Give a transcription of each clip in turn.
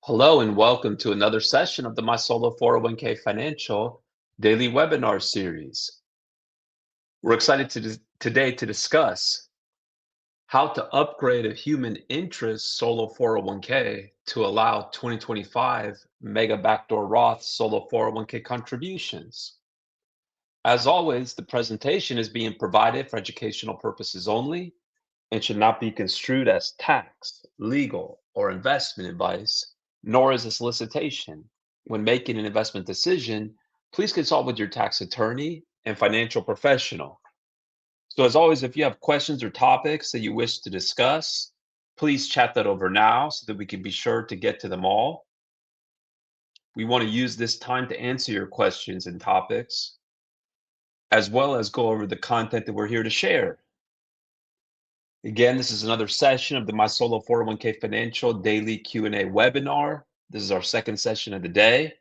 Hello and welcome to another session of the My Solo 401k Financial Daily Webinar Series. We're excited today to discuss how to upgrade a human interest solo 401k to allow 2025 Mega Backdoor Roth solo 401k contributions. As always, the presentation is being provided for educational purposes only and should not be construed as tax, legal, or investment advice, nor as a solicitation. When making an investment decision, please consult with your tax attorney and financial professional. So, as always, if you have questions or topics that you wish to discuss, please chat that over now so that we can be sure to get to them all. We want to use this time to answer your questions and topics, as well as go over the content that we're here to share. Again, this is another session of the My Solo 401k Financial Daily Q&A webinar. This is our second session of the day.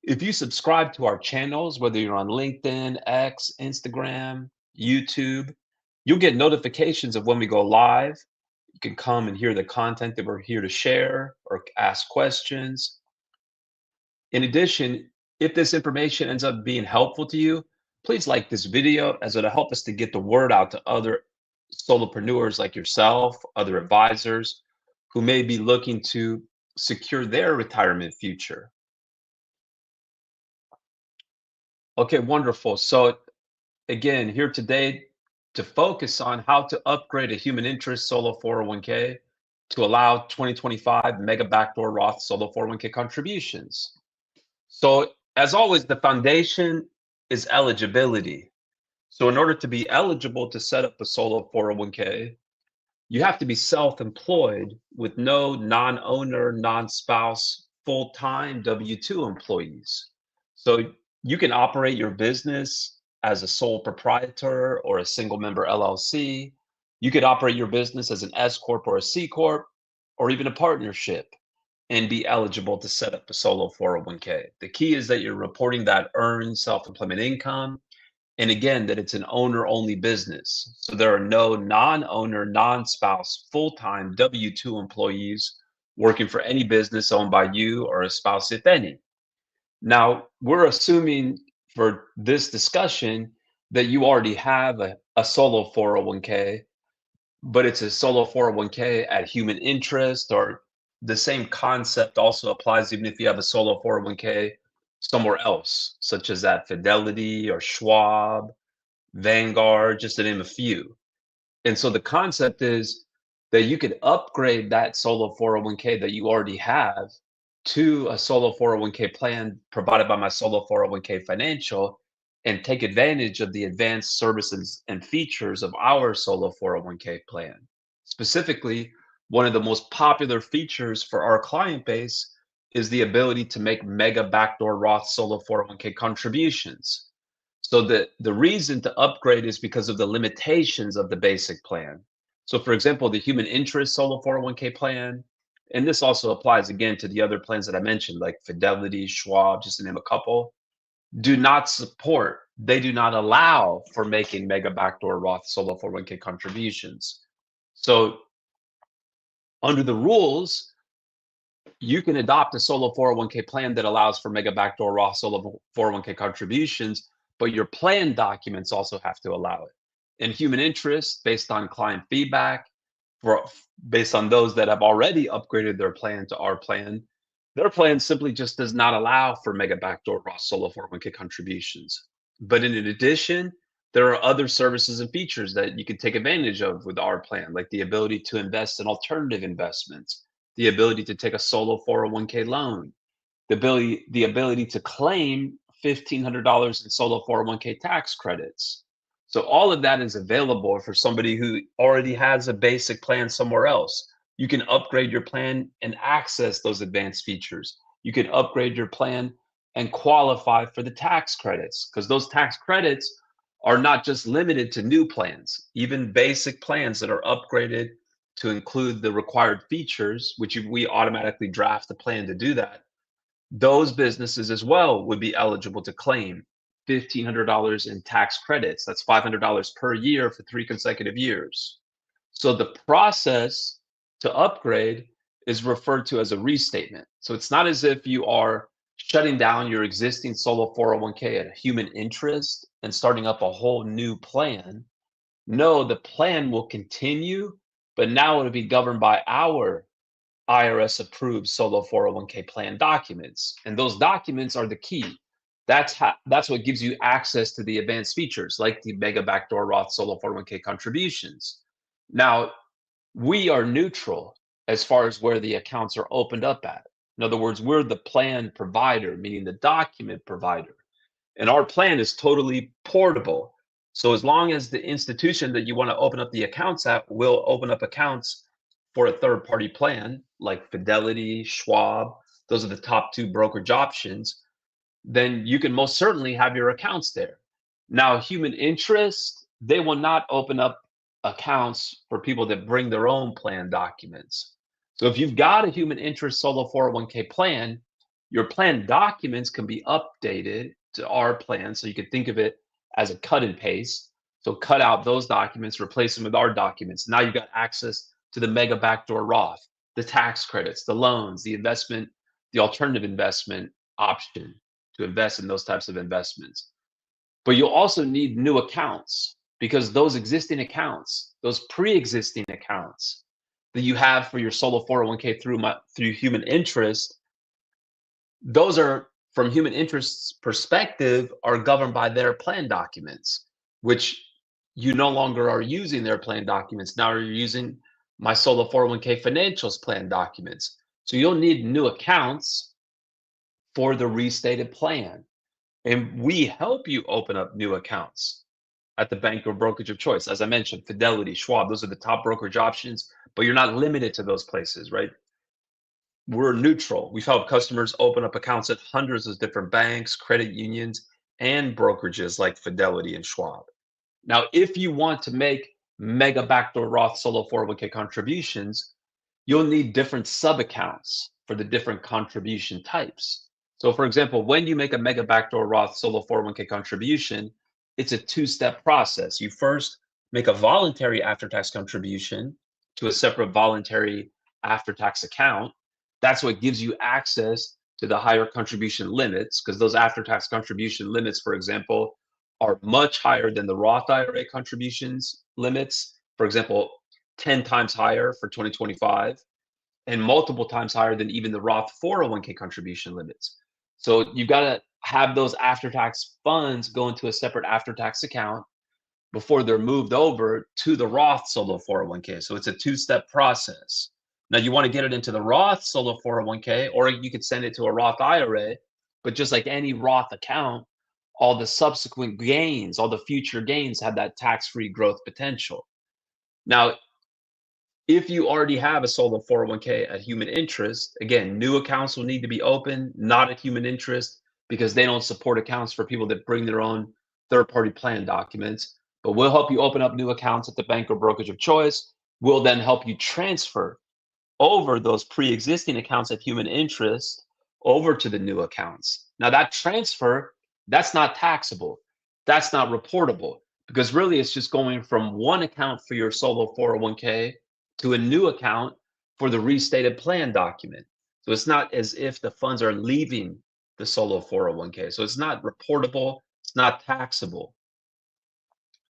If you subscribe to our channels, whether you're on LinkedIn, X, Instagram, YouTube, you'll get notifications of when we go live. You can come and hear the content that we're here to share or ask questions. In addition, if this information ends up being helpful to you, please like this video as it'll help us to get the word out to other solopreneurs like yourself, other advisors who may be looking to secure their retirement future. Okay, wonderful. So again, here today to focus on how to upgrade a human interest solo 401k to allow 2025 Mega Backdoor Roth solo 401k contributions. So as always, the foundation is eligibility. So in order to be eligible to set up a solo 401k, you have to be self-employed with no non-owner, non-spouse, full-time W-2 employees. So you can operate your business as a sole proprietor or a single member LLC. You could operate your business as an S Corp or a C Corp or even a partnership and be eligible to set up a solo 401k. The key is that you're reporting that earned self-employment income. And again, that it's an owner-only business. So there are no non-owner, non-spouse, full-time W-2 employees working for any business owned by you or a spouse, if any. Now, we're assuming for this discussion that you already have a solo 401k, but it's a solo 401k at human interest, or the same concept also applies even if you have a solo 401k somewhere else, such as at Fidelity or Schwab, Vanguard, just to name a few. And so the concept is that you could upgrade that solo 401k that you already have to a solo 401k plan provided by my solo 401k Financial and take advantage of the advanced services and features of our solo 401k plan. Specifically, one of the most popular features for our client base is the ability to make mega backdoor Roth solo 401k contributions. So the reason to upgrade is because of the limitations of the basic plan. So for example, the human interest solo 401k plan, and this also applies again to the other plans that I mentioned, like Fidelity, Schwab, just to name a couple, they do not allow for making mega backdoor Roth solo 401k contributions. So under the rules, you can adopt a solo 401k plan that allows for mega backdoor Roth solo 401k contributions, but your plan documents also have to allow it. And human interest, based on client feedback, based on those that have already upgraded their plan to our plan, their plan simply just does not allow for mega backdoor Roth solo 401k contributions. But in addition, there are other services and features that you can take advantage of with our plan, like the ability to invest in alternative investments, the ability to take a solo 401k loan, the ability to claim $1,500 in solo 401k tax credits. So all of that is available for somebody who already has a basic plan somewhere else. You can upgrade your plan and access those advanced features. You can upgrade your plan and qualify for the tax credits, because those tax credits are not just limited to new plans. Even basic plans that are upgraded to include the required features, which we automatically draft the plan to do that, those businesses as well would be eligible to claim $1,500 in tax credits. That's $500 per year for 3 consecutive years. So the process to upgrade is referred to as a restatement. So it's not as if you are shutting down your existing solo 401k at a human interest and starting up a whole new plan. No, the plan will continue, but now it'll be governed by our IRS approved solo 401k plan documents. And those documents are the key. That's what gives you access to the advanced features like the mega backdoor Roth solo 401k contributions. Now, we are neutral as far as where the accounts are opened up at. In other words, we're the plan provider, meaning the document provider. And our plan is totally portable. So as long as the institution that you want to open up the accounts at will open up accounts for a third party plan like Fidelity, Schwab, those are the top two brokerage options, then you can most certainly have your accounts there. Now, human interest, they will not open up accounts for people that bring their own plan documents. So if you've got a human interest solo 401k plan, your plan documents can be updated to our plan. So you could think of it as a cut and paste. So cut out those documents, replace them with our documents. Now you've got access to the mega backdoor Roth, the tax credits, the loans, the investment, the alternative investment option to invest in those types of investments. But you'll also need new accounts because those existing accounts, those pre-existing accounts that you have for your solo 401k through human interest, those are from human interest's perspective are governed by their plan documents, which you no longer are using their plan documents. Now you're using my solo 401k financials plan documents. So you'll need new accounts for the restated plan. And we help you open up new accounts at the bank or brokerage of choice. As I mentioned, Fidelity, Schwab, those are the top brokerage options, but you're not limited to those places, right? We're neutral. We've helped customers open up accounts at hundreds of different banks, credit unions, and brokerages like Fidelity and Schwab. Now, if you want to make mega backdoor Roth solo 401k contributions, you'll need different sub accounts for the different contribution types. So, for example, when you make a mega backdoor Roth solo 401k contribution, it's a two-step process. You first make a voluntary after-tax contribution to a separate voluntary after-tax account. That's what gives you access to the higher contribution limits because those after-tax contribution limits, for example, are much higher than the Roth IRA contributions limits. For example, 10 times higher for 2025 and multiple times higher than even the Roth 401k contribution limits. So you've got to have those after-tax funds go into a separate after-tax account before they're moved over to the Roth solo 401k. So it's a two-step process. Now you want to get it into the Roth solo 401k, or you could send it to a Roth IRA, but just like any Roth account, all the subsequent gains, all the future gains have that tax-free growth potential. Now, if you already have a solo 401k at human interest, again, new accounts will need to be open, not at human interest, because they don't support accounts for people that bring their own third-party plan documents. But we'll help you open up new accounts at the bank or brokerage of choice. We'll then help you transfer over those pre-existing accounts at human interest over to the new accounts. Now that transfer, that's not taxable. That's not reportable because really it's just going from one account for your solo 401k to a new account for the restated plan document. So it's not as if the funds are leaving the solo 401k. So it's not reportable, it's not taxable.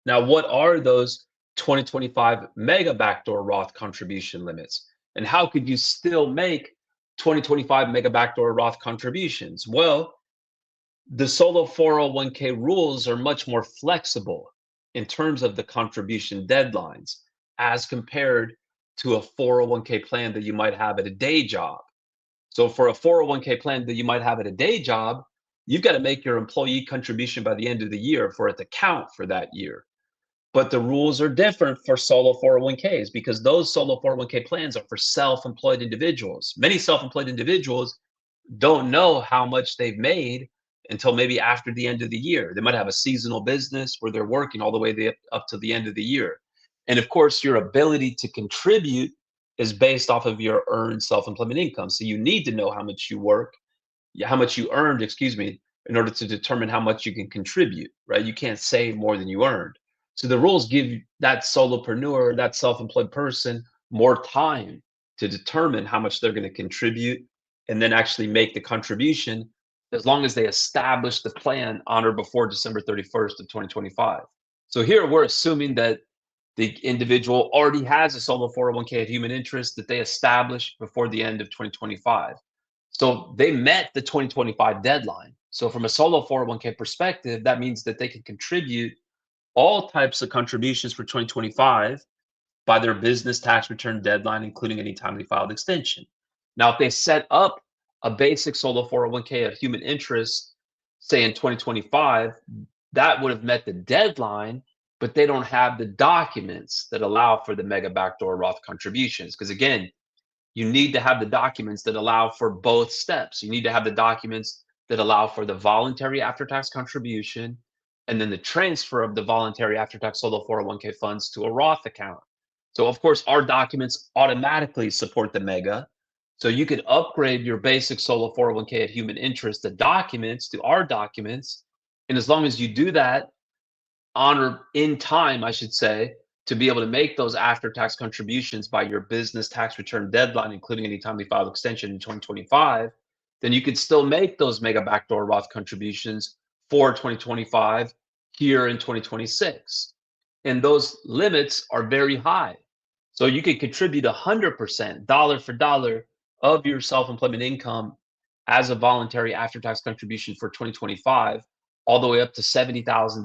Now, what are those 2025 mega backdoor Roth contribution limits? And how could you still make 2025 mega backdoor Roth contributions? Well, the solo 401k rules are much more flexible in terms of the contribution deadlines as compared to a 401k plan that you might have at a day job. So for a 401k plan that you might have at a day job, you've got to make your employee contribution by the end of the year for it to count for that year. But the rules are different for solo 401ks because those solo 401k plans are for self-employed individuals. Many self-employed individuals don't know how much they've made until maybe after the end of the year. They might have a seasonal business where they're working all the way up to the end of the year. And of course, your ability to contribute is based off of your earned self-employment income. So you need to know how much you work, how much you earned, excuse me, in order to determine how much you can contribute, right? You can't save more than you earned. So the rules give that solopreneur, that self-employed person more time to determine how much they're going to contribute and then actually make the contribution as long as they establish the plan on or before December 31st of 2025. So here we're assuming that the individual already has a solo 401k of human interest that they established before the end of 2025. So they met the 2025 deadline. So from a solo 401k perspective, that means that they can contribute all types of contributions for 2025 by their business tax return deadline, including any timely filed extension. Now, if they set up a basic solo 401k of human interest, say in 2025, that would have met the deadline, but they don't have the documents that allow for the mega backdoor Roth contributions. Because again, you need to have the documents that allow for both steps. You need to have the documents that allow for the voluntary after tax contribution and then the transfer of the voluntary after tax solo 401k funds to a Roth account. So, of course, our documents automatically support the mega. So, you could upgrade your basic solo 401k at human interest, the documents to our documents. And as long as you do that on or in time, I should say, to be able to make those after-tax contributions by your business tax return deadline, including any timely filed extension in 2025, then you could still make those mega backdoor Roth contributions for 2025 here in 2026. And those limits are very high. So you could contribute 100%, dollar for dollar, of your self-employment income as a voluntary after-tax contribution for 2025, all the way up to $70,000.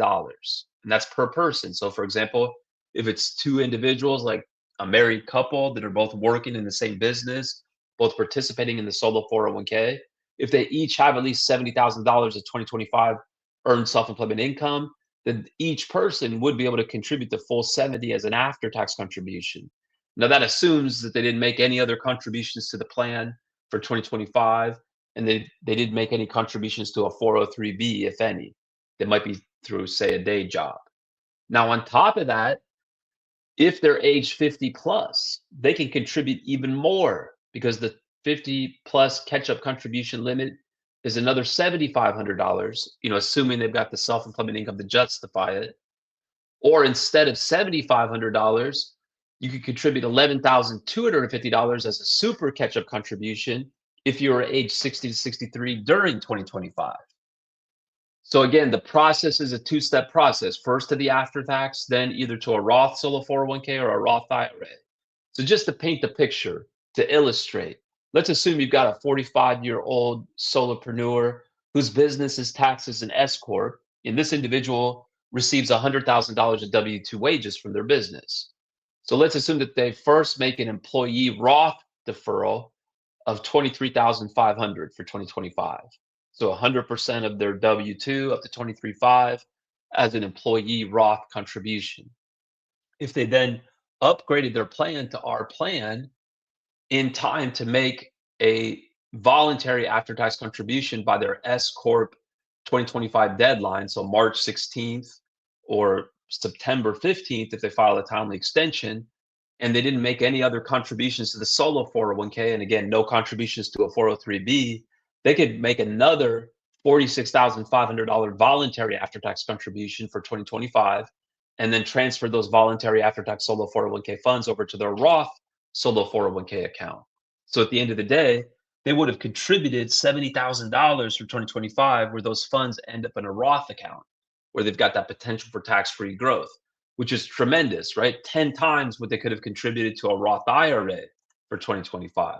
And that's per person. So for example, if it's two individuals, like a married couple that are both working in the same business, both participating in the solo 401k, if they each have at least $70,000 of 2025 earned self-employment income, then each person would be able to contribute the full 70 as an after-tax contribution. Now that assumes that they didn't make any other contributions to the plan for 2025, and they didn't make any contributions to a 403b, if any. That might be through, say, a day job. Now, on top of that, if they're age 50 plus, they can contribute even more because the 50 plus catch-up contribution limit is another $7,500, assuming they've got the self-employment income to justify it. Or instead of $7,500, you could contribute $11,250 as a super catch-up contribution if you were age 60 to 63 during 2025. So again, the process is a two-step process. First to the after tax, then either to a Roth solo 401k or a Roth IRA. So just to paint the picture, to illustrate, let's assume you've got a 45-year-old solopreneur whose business is taxed as an S corp, and this individual receives $100,000 of W-2 wages from their business. So let's assume that they first make an employee Roth deferral of $23,500 for 2025. So 100% of their W-2 up to 23.5 as an employee Roth contribution. If they then upgraded their plan to our plan in time to make a voluntary after-tax contribution by their S Corp 2025 deadline, so March 16th or September 15th if they file a timely extension, and they didn't make any other contributions to the solo 401k, and again, no contributions to a 403b, they could make another $46,500 voluntary after-tax contribution for 2025, and then transfer those voluntary after-tax solo 401k funds over to their Roth solo 401k account. So at the end of the day, they would have contributed $70,000 for 2025, where those funds end up in a Roth account, where they've got that potential for tax-free growth, which is tremendous, right? 10 times what they could have contributed to a Roth IRA for 2025.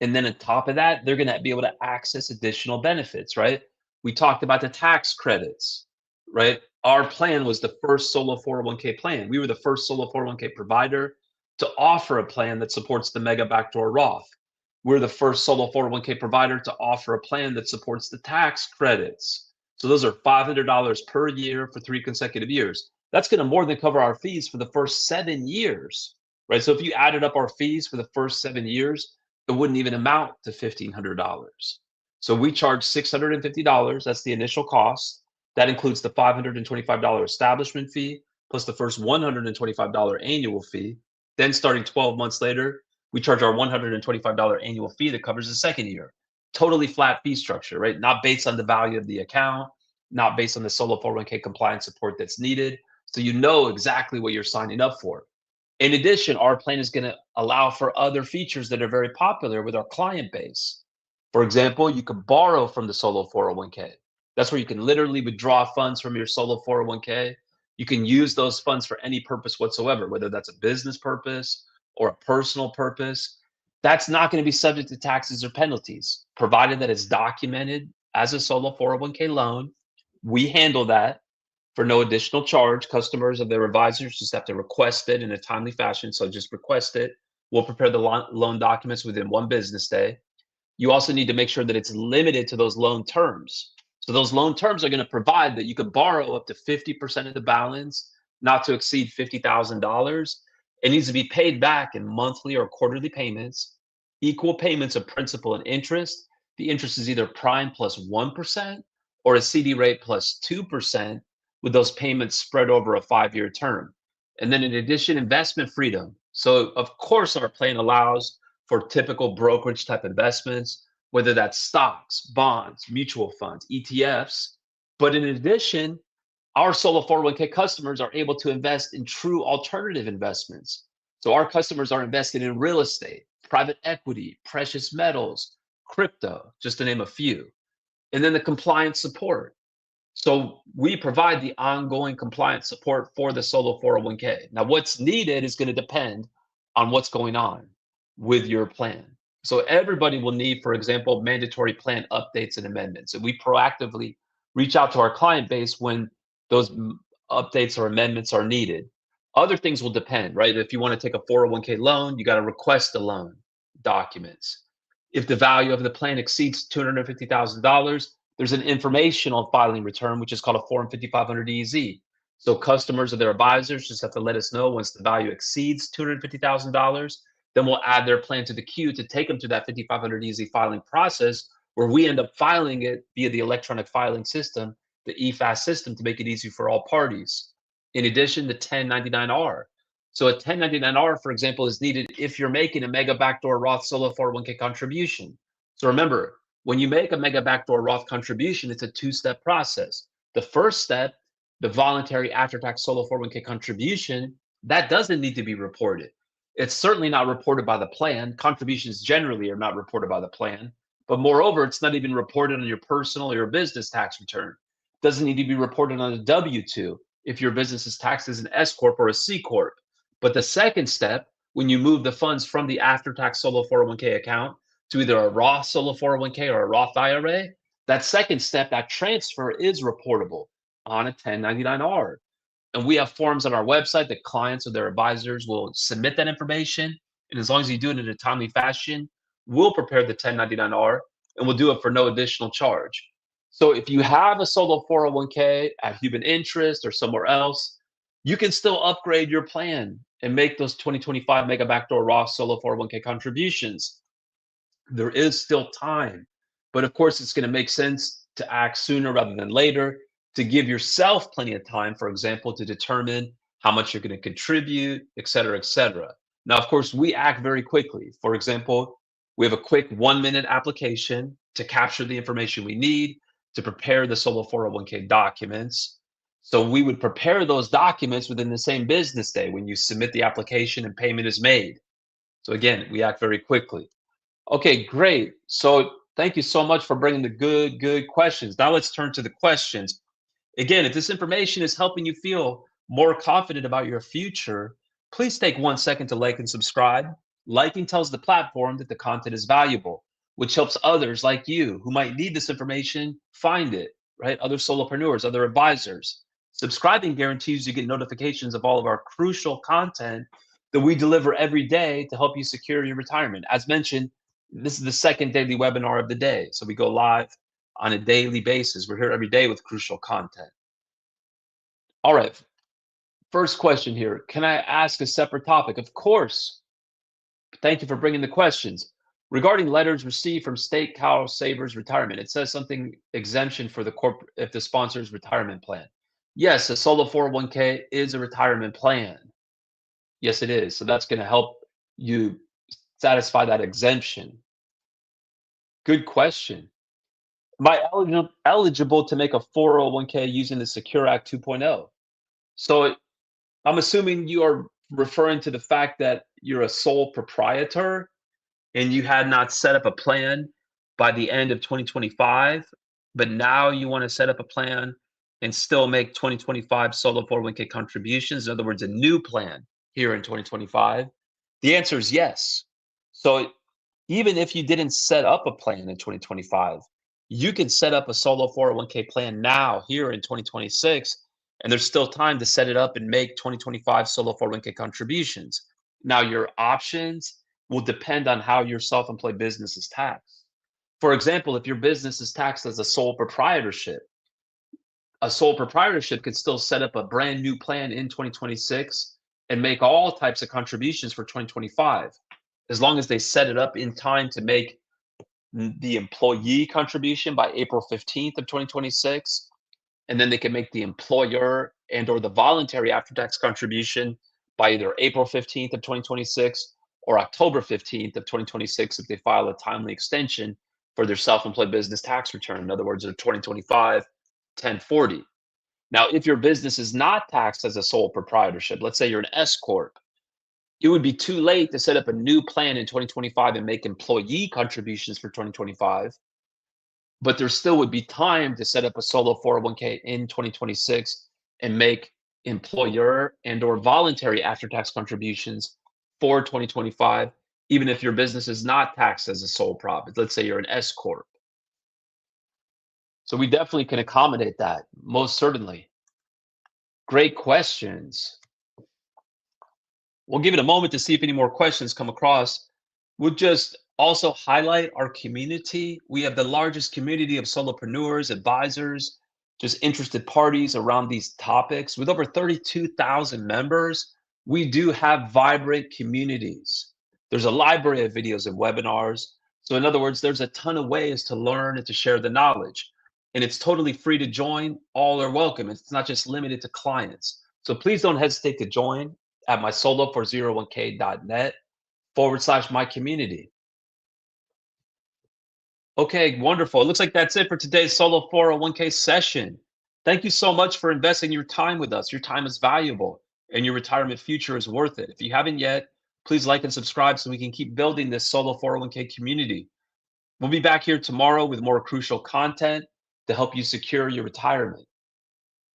And then on top of that, they're going to be able to access additional benefits, right? We talked about the tax credits, right? Our plan was the first solo 401k plan. We were the first solo 401k provider to offer a plan that supports the mega backdoor Roth. We're the first solo 401k provider to offer a plan that supports the tax credits. So those are $500 per year for 3 consecutive years. That's going to more than cover our fees for the first 7 years, right? So if you added up our fees for the first 7 years, it wouldn't even amount to $1,500. So we charge $650. That's the initial cost. That includes the $525 establishment fee plus the first $125 annual fee. Then starting 12 months later, we charge our $125 annual fee that covers the second year. Totally flat fee structure, right? Not based on the value of the account, not based on the solo 401k compliance support that's needed. So you know exactly what you're signing up for. In addition, our plan is going to allow for other features that are very popular with our client base. For example, you can borrow from the solo 401k. That's where you can literally withdraw funds from your solo 401k. You can use those funds for any purpose whatsoever, whether that's a business purpose or a personal purpose. That's not going to be subject to taxes or penalties, provided that it's documented as a solo 401k loan. We handle that for no additional charge. Customers of their advisors just have to request it in a timely fashion. So just request it. We'll prepare the loan documents within 1 business day. You also need to make sure that it's limited to those loan terms. So those loan terms are going to provide that you can borrow up to 50% of the balance, not to exceed $50,000. It needs to be paid back in monthly or quarterly payments, equal payments of principal and interest. The interest is either prime plus 1% or a CD rate plus 2%, with those payments spread over a 5-year term. And then in addition, investment freedom. So of course, our plan allows for typical brokerage type investments, whether that's stocks, bonds, mutual funds, ETFs. But in addition, our solo 401k customers are able to invest in true alternative investments. So our customers are invested in real estate, private equity, precious metals, crypto, just to name a few. And then the compliance support. So we provide the ongoing compliance support for the solo 401k. Now, what's needed is going to depend on what's going on with your plan. So everybody will need, for example, mandatory plan updates and amendments. And we proactively reach out to our client base when those updates or amendments are needed. Other things will depend, right? If you want to take a 401k loan, you got to request the loan documents. If the value of the plan exceeds $250,000, there's an informational filing return, which is called a Form 5500EZ. So customers or their advisors just have to let us know once the value exceeds $250,000. Then we'll add their plan to the queue to take them to that 5500EZ filing process, where we end up filing it via the electronic filing system, the EFAS system, to make it easy for all parties. In addition, the 1099R. So a 1099R, for example, is needed if you're making a mega backdoor Roth solo 401k contribution. So remember, when you make a mega backdoor Roth contribution, it's a two-step process. The first step, the voluntary after-tax solo 401k contribution, that doesn't need to be reported. It's certainly not reported by the plan. Contributions generally are not reported by the plan. But moreover, it's not even reported on your personal or your business tax return. It doesn't need to be reported on a W-2 if your business is taxed as an S Corp or a C Corp. But the second step, when you move the funds from the after-tax solo 401k account to either a Roth solo 401k or a Roth IRA, that second step, that transfer, is reportable on a 1099R. And we have forms on our website that clients or their advisors will submit that information. And as long as you do it in a timely fashion, we'll prepare the 1099R, and we'll do it for no additional charge. So if you have a solo 401k at Human Interest or somewhere else, you can still upgrade your plan and make those 2025 Mega Backdoor Roth solo 401k contributions. There is still time, but of course, it's going to make sense to act sooner rather than later, to give yourself plenty of time, for example, to determine how much you're going to contribute, et cetera, et cetera. Now, of course, we act very quickly. For example, we have a quick 1-minute application to capture the information we need to prepare the solo 401k documents. So we would prepare those documents within the same business day when you submit the application and payment is made. So again, we act very quickly. Okay, great. So thank you so much for bringing the good questions. Now let's turn to the questions. Again, if this information is helping you feel more confident about your future, please take 1 second to like and subscribe. Liking tells the platform that the content is valuable, which helps others like you who might need this information find it, right? Other solopreneurs, other advisors. Subscribing guarantees you get notifications of all of our crucial content that we deliver every day to help you secure your retirement. As mentioned, this is the second daily webinar of the day. So we go live on a daily basis. We're here every day with crucial content. All right. First question here. Can I ask a separate topic? Of course. Thank you for bringing the questions. Regarding letters received from State Cal Savers Retirement, it says something exemption for the corporate if the sponsor's retirement plan. Yes, a solo 401k is a retirement plan. Yes, it is. So that's going to help you satisfy that exemption. Good question. Am I eligible to make a 401k using the Secure Act 2.0? So I'm assuming you are referring to the fact that you're a sole proprietor and you had not set up a plan by the end of 2025, but now you want to set up a plan and still make 2025 solo 401k contributions, in other words, a new plan here in 2025? The answer is yes. So even if you didn't set up a plan in 2025, you can set up a solo 401k plan now here in 2026, and there's still time to set it up and make 2025 solo 401k contributions. Now, your options will depend on how your self-employed business is taxed. For example, if your business is taxed as a sole proprietorship could still set up a brand new plan in 2026 and make all types of contributions for 2025, as long as they set it up in time to make the employee contribution by April 15th of 2026, and then they can make the employer and or the voluntary after-tax contribution by either April 15th of 2026 or October 15th of 2026 if they file a timely extension for their self-employed business tax return. In other words, their 2025 1040. Now, if your business is not taxed as a sole proprietorship, let's say you're an S corp, it would be too late to set up a new plan in 2025 and make employee contributions for 2025, but there still would be time to set up a solo 401k in 2026 and make employer and or voluntary after-tax contributions for 2025, even if your business is not taxed as a sole prop. Let's say you're an S corp. So we definitely can accommodate that, most certainly. Great questions. We'll give it a moment to see if any more questions come across. We'll just also highlight our community. We have the largest community of solopreneurs, advisors, just interested parties around these topics. With over 32,000 members, we do have vibrant communities. There's a library of videos and webinars. So in other words, there's a ton of ways to learn and to share the knowledge. And it's totally free to join. All are welcome. It's not just limited to clients. So please don't hesitate to join at mysolo401k.net/my community. Okay, wonderful. It looks like that's it for today's solo 401k session. Thank you so much for investing your time with us. Your time is valuable and your retirement future is worth it. If you haven't yet, please like and subscribe so we can keep building this solo 401k community. We'll be back here tomorrow with more crucial content to help you secure your retirement.